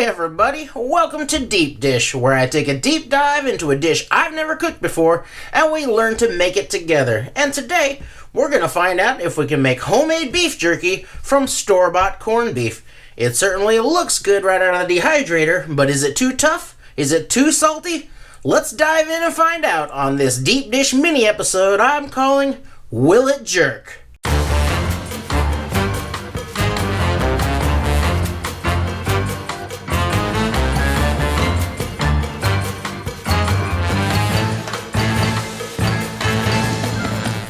Hey everybody, welcome to Deep Dish, where I take a deep dive into a dish I've never cooked before, and we learn to make it together. And today, we're going to find out if we can make homemade beef jerky from store-bought corned beef. It certainly looks good right out of the dehydrator, but is it too tough? Is it too salty? Let's dive in and find out on this Deep Dish mini episode I'm calling Will It Jerk?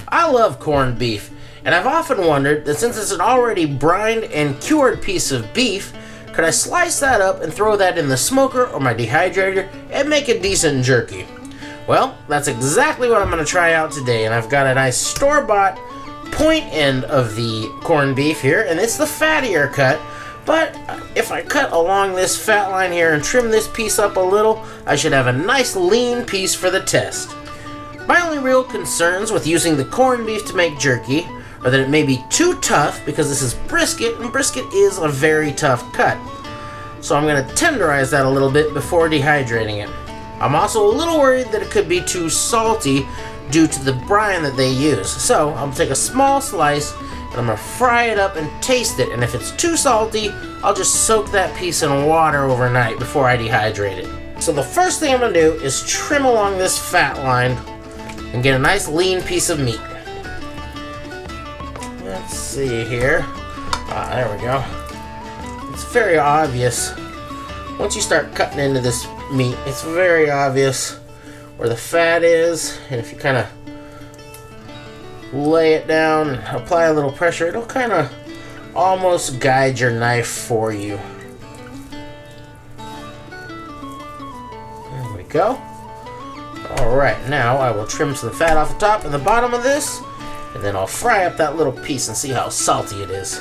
I love corned beef, and I've often wondered that since it's an already brined and cured piece of beef, could I slice that up and throw that in the smoker or my dehydrator and make a decent jerky? Well, that's exactly what I'm going to try out today, and I've got a nice store-bought point end of the corned beef here, and it's the fattier cut, but if I cut along this fat line here and trim this piece up a little, I should have a nice lean piece for the test. My only real concerns with using the corned beef to make jerky are that it may be too tough because this is brisket, and brisket is a very tough cut. So I'm going to tenderize that a little bit before dehydrating it. I'm also a little worried that it could be too salty due to the brine that they use. So I'm going to take a small slice and I'm going to fry it up and taste it. And if it's too salty, I'll just soak that piece in water overnight before I dehydrate it. So the first thing I'm going to do is trim along this fat line and get a nice lean piece of meat. Let's see here. There we go. It's very obvious. Once you start cutting into this meat, it's very obvious where the fat is, and if you kind of lay it down and apply a little pressure, it'll kind of almost guide your knife for you. There we go. Alright, now I will trim some fat off the top and the bottom of this, and then I'll fry up that little piece and see how salty it is.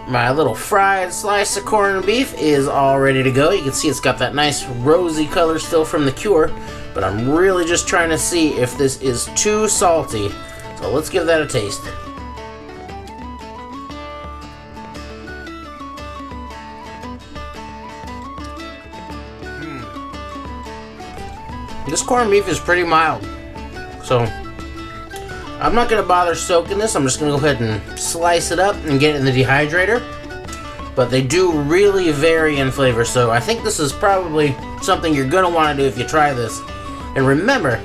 My little fried slice of corned beef is all ready to go. You can see it's got that nice rosy color still from the cure, but I'm really just trying to see if this is too salty. So let's give that a taste. This corned beef is pretty mild, so I'm not going to bother soaking this. I'm just going to go ahead and slice it up and get it in the dehydrator. But they do really vary in flavor, so I think this is probably something you're going to want to do if you try this. And remember,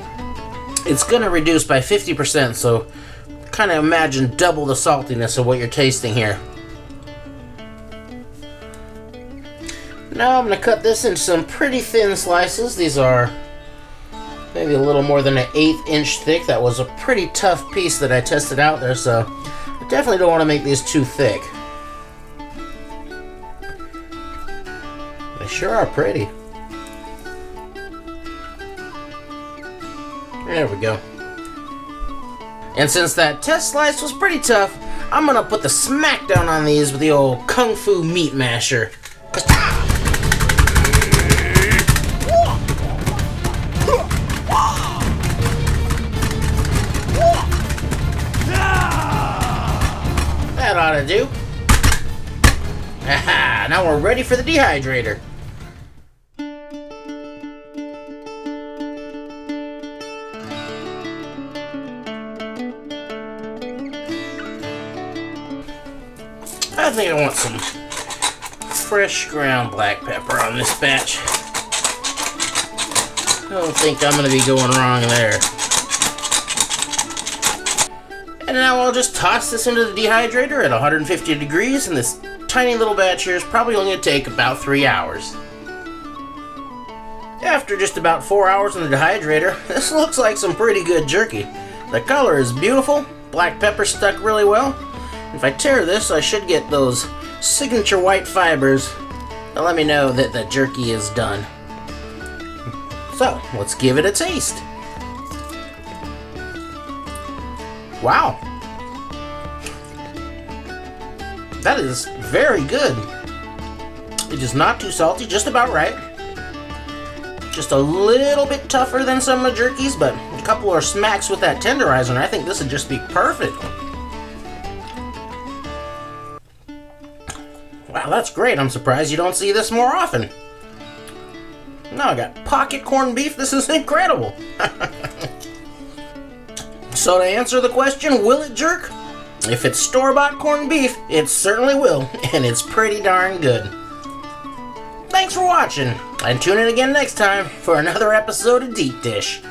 it's going to reduce by 50%, so kind of imagine double the saltiness of what you're tasting here. Now I'm going to cut this into some pretty thin slices. These are maybe a little more than an 1/8 inch thick. That was a pretty tough piece that I tested out there, so I definitely don't want to make these too thick. They sure are pretty. There we go. And since that test slice was pretty tough, I'm gonna put the smackdown on these with the old Kung Fu meat masher. That ought to do. Aha! Now we're ready for the dehydrator. I think I want some fresh ground black pepper on this batch. I don't think I'm going to be going wrong there. And now I'll just toss this into the dehydrator at 150 degrees, and this tiny little batch here is probably only going to take about 3 hours. After just about 4 hours in the dehydrator, this looks like some pretty good jerky. The color is beautiful, black pepper stuck really well. If I tear this, I should get those signature white fibers that let me know that the jerky is done. So, let's give it a taste. Wow. That is very good. It is not too salty, just about right. Just a little bit tougher than some of the jerkies, but couple of smacks with that tenderizer, and I think this would just be perfect. Wow, that's great. I'm surprised you don't see this more often. Now I got pocket corned beef. This is incredible. So to answer the question, will it jerk? If it's store-bought corned beef, it certainly will, and it's pretty darn good. Thanks for watching, and tune in again next time for another episode of Deep Dish.